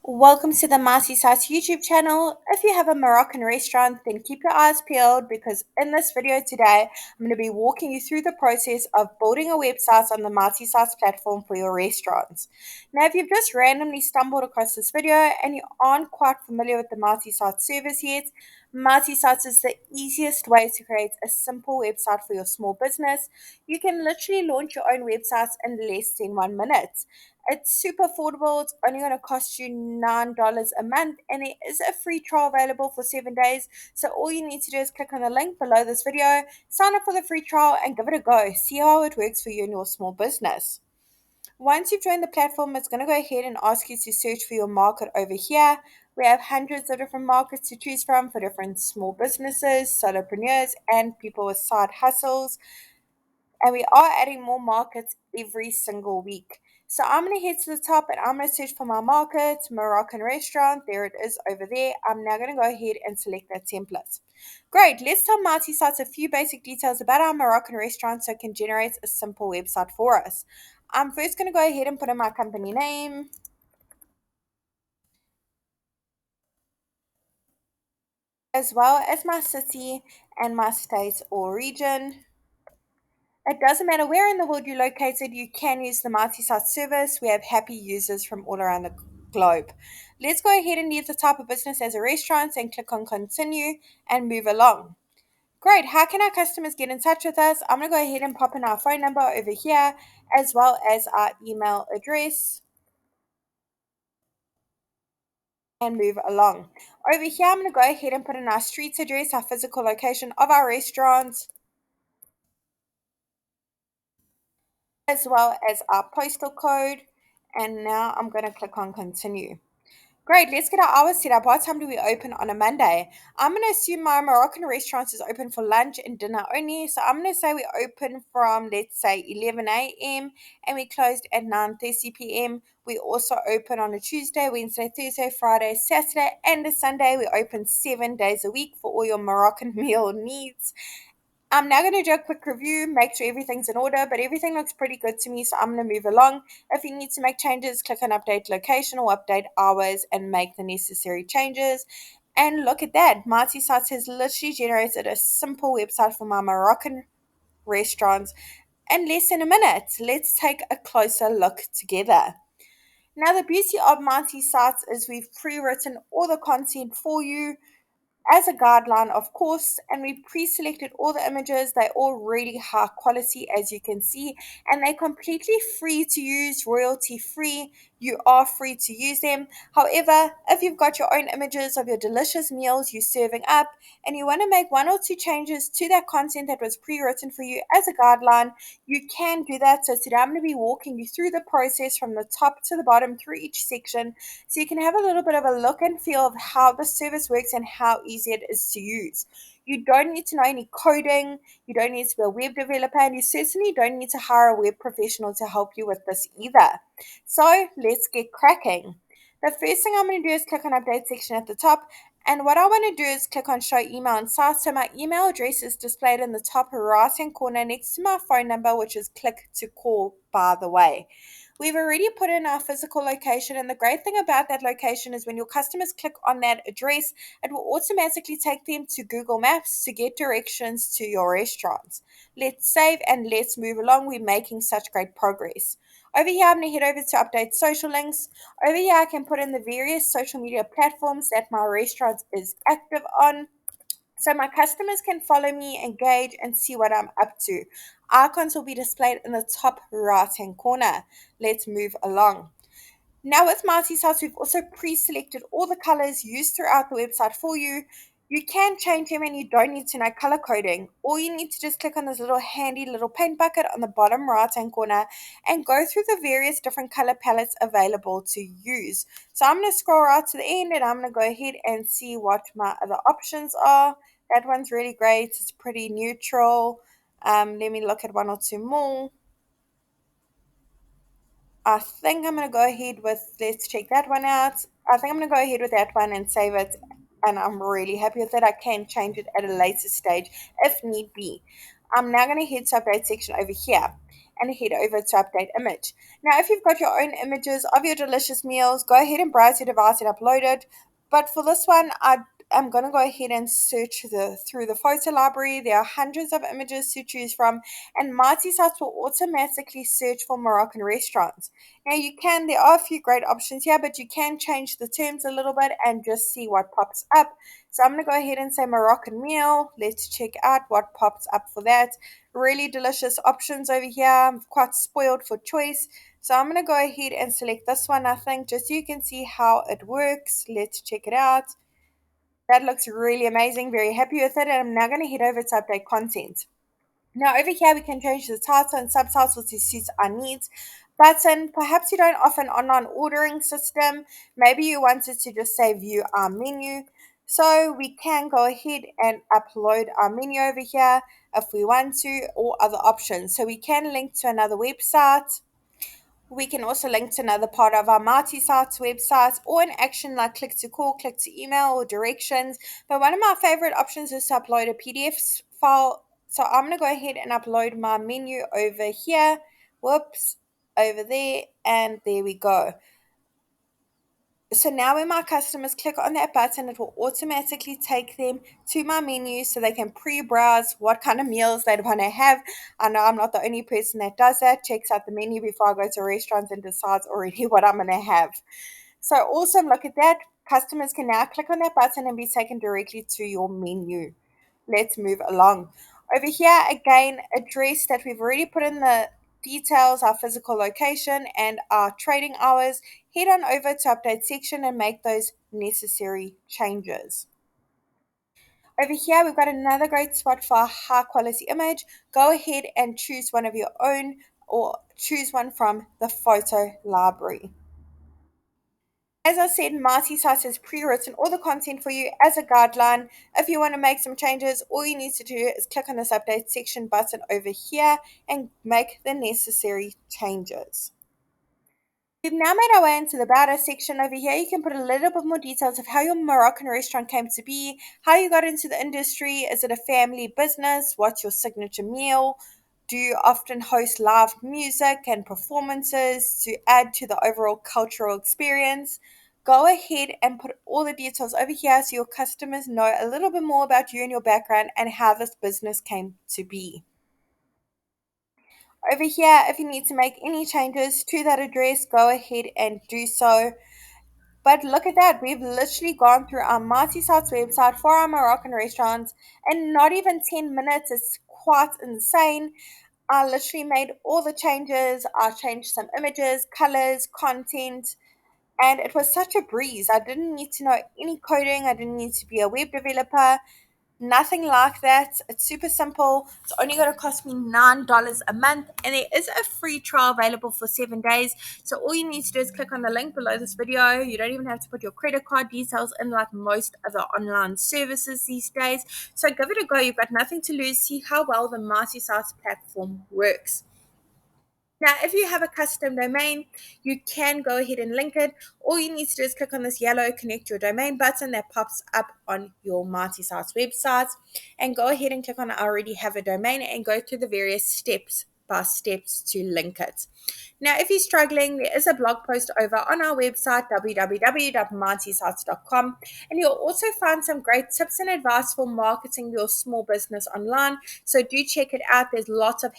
Welcome to the Marcy Sauce YouTube channel. If you have a Moroccan restaurant, then keep your eyes peeled because in this video today, I'm going to be walking you through the process of building a website on the Marcy Sauce platform for your restaurants. Now, if you've just randomly stumbled across this video and you aren't quite familiar with the Marcy Sauce service yet, Marcy Sauce is the easiest way to create a simple website for your small business. You can literally launch your own websites in less than 1 minute. It's super affordable. It's only going to cost you $9 a month, and there is a free trial available for 7 days. So all you need to do is click on the link below this video, sign up for the free trial, and give it a go. See how it works for you and your small business. Once you've joined the platform, it's going to go ahead and ask you to search for your market over here. We have hundreds of different markets to choose from for different small businesses, solopreneurs, and people with side hustles, and we are adding more markets every single week. So I'm going to head to the top and I'm going to search for my market, Moroccan restaurant. There it is over there. I'm now going to go ahead and select that template. Great. Let's tell Marty Sites a few basic details about our Moroccan restaurant so it can generate a simple website for us. I'm first going to go ahead and put in my company name, as well as my city and my state or region. It doesn't matter where in the world you're located, you can use the multi-site service. We have happy users from all around the globe. Let's go ahead and leave the type of business as a restaurant and click on continue and move along. Great. How can our customers get in touch with us? I'm going to go ahead and pop in our phone number over here as well as our email address and move along. Over here, I'm going to go ahead and put in our street address, our physical location of our restaurant, as well as our postal code. And now I'm going to click on continue. Great, let's get our hours set up. What time do we open on a Monday? I'm going to assume my Moroccan restaurant is open for lunch and dinner only. So I'm going to say we open from, let's say, 11 a.m. and we closed at 9:30 p.m. We also open on a Tuesday, Wednesday, Thursday, Friday, Saturday, and a Sunday. We open 7 days a week for all your Moroccan meal needs. I'm now going to do a quick review, make sure everything's in order, but everything looks pretty good to me, so I'm going to move along. If you need to make changes, click on update location or update hours and make the necessary changes. And look at that, Marty Sites has literally generated a simple website for my Moroccan restaurants in less than a minute. Let's take a closer look together. Now, the beauty of Marty Sites is we've pre-written all the content for you as a guideline, of course, and we pre-selected all the images. They're all really high quality, as you can see, and they're completely free to use, royalty free. You are free to use them. However, if you've got your own images of your delicious meals you're serving up and you want to make one or two changes to that content that was pre-written for you as a guideline, you can do that. So today I'm going to be walking you through the process from the top to the bottom through each section so you can have a little bit of a look and feel of how the service works and how easy it is to use. You don't need to know any coding, you don't need to be a web developer, and you certainly don't need to hire a web professional to help you with this either. So let's get cracking. The first thing I'm going to do is click on update section at the top, and what I want to do is click on show email and site. So my email address is displayed in the top right hand corner next to my phone number, which is click to call, by the way. We've already put in our physical location, and the great thing about that location is when your customers click on that address, it will automatically take them to Google Maps to get directions to your restaurant. Let's save and let's move along. We're making such great progress. Over here, I'm going to head over to update social links. Over here, I can put in the various social media platforms that my restaurant is active on, so my customers can follow me, engage, and see what I'm up to. Icons will be displayed in the top right hand corner. Let's move along. Now with multi-sites, we've also pre-selected all the colors used throughout the website for you. You can change them and you don't need to know color coding. All you need to just click on this little handy little paint bucket on the bottom right hand corner and go through the various different color palettes available to use. So I'm going to scroll right to the end and I'm going to go ahead and see what my other options are. That one's really great. It's pretty neutral. Let me look at one or two more. I think I'm going to go ahead with, let's check that one out. I think I'm going to go ahead with that one and save it. And I'm really happy with it. I can change it at a later stage if need be. I'm now going to head to update section over here. and head over to update image. Now, if you've got your own images of your delicious meals, go ahead and browse your device and upload it. But for this one, I'm going to go ahead and search through the photo library. There are hundreds of images to choose from, and multi-sites will automatically search for Moroccan restaurants. Now, there are a few great options here, but you can change the terms a little bit and just see what pops up. So I'm going to go ahead and say Moroccan meal. Let's check out what pops up for that. Really delicious options over here. I'm quite spoiled for choice. So I'm going to go ahead and select this one, I think, just so you can see how it works. Let's check it out. That looks really amazing. Very happy with it. And I'm now going to head over to update content. Now over here we can change the title and subtitles to suit our needs. Button, perhaps you don't offer an online ordering system. Maybe you wanted to just say view our menu. So we can go ahead and upload our menu over here if we want to, or other options. So we can link to another website. We can also link to another part of our multi-sites websites, or an action like click to call, click to email, or directions. But one of my favorite options is to upload a PDF file. So I'm going to go ahead and upload my menu over here. Whoops, over there, and there we go. So now when my customers click on that button, it will automatically take them to my menu so they can pre-browse what kind of meals they'd want to have. I know I'm not the only person that does that, checks out the menu before I go to restaurants and decides already what I'm going to have. So awesome, look at that. Customers can now click on that button and be taken directly to your menu. Let's move along. Over here, again, address that we've already put in the details, our physical location and our trading hours. Head on over to update section and make those necessary changes. Over here, we've got another great spot for a high quality image. Go ahead and choose one of your own, or choose one from the photo library. As I said, multi-site has pre-written all the content for you as a guideline. If you want to make some changes, all you need to do is click on this update section button over here and make the necessary changes. We've now made our way into the About Us section. Over here, you can put a little bit more details of how your Moroccan restaurant came to be, how you got into the industry, is it a family business, what's your signature meal, do you often host live music and performances to add to the overall cultural experience? Go ahead and put all the details over here so your customers know a little bit more about you and your background and how this business came to be. Over here, if you need to make any changes to that address, go ahead and do so. But look at that, we've literally gone through our multi-sites website for our Moroccan restaurants in not even 10 minutes. It's quite insane. I literally made all the changes. I changed some images, colors, content, and it was such a breeze. I didn't need to know any coding. I didn't need to be a web developer. Nothing like that. It's super simple. It's only going to cost me $9 a month, and there is a free trial available for 7 days. So all you need to do is click on the link below this video. You don't even have to put your credit card details in like most other online services these days. So give it a go. You've got nothing to lose. See how well the multi-site platform works. Now, if you have a custom domain, you can go ahead and link it. All you need to do is click on this yellow connect your domain button that pops up on your multi-site website, and go ahead and click on I already have a domain and go through the various steps by steps to link it. Now, if you're struggling, there is a blog post over on our website, www.multisites.com, and you'll also find some great tips and advice for marketing your small business online. So do check it out. There's lots of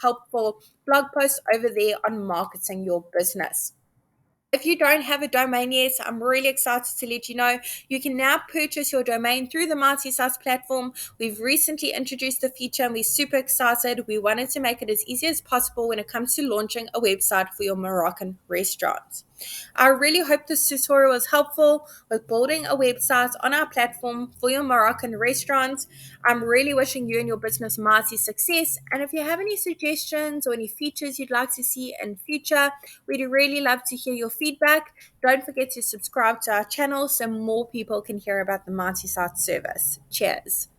helpful blog posts over there on marketing your business. If you don't have a domain yet, I'm really excited to let you know you can now purchase your domain through the multi-sites platform. We've recently introduced the feature and we're super excited. We wanted to make it as easy as possible when it comes to launching a website for your Moroccan restaurant. I really hope this tutorial was helpful with building a website on our platform for your Moroccan restaurant. I'm really wishing you and your business mighty success. And if you have any suggestions or any features you'd like to see in future, we'd really love to hear your feedback. Don't forget to subscribe to our channel so more people can hear about the multi-site service. Cheers.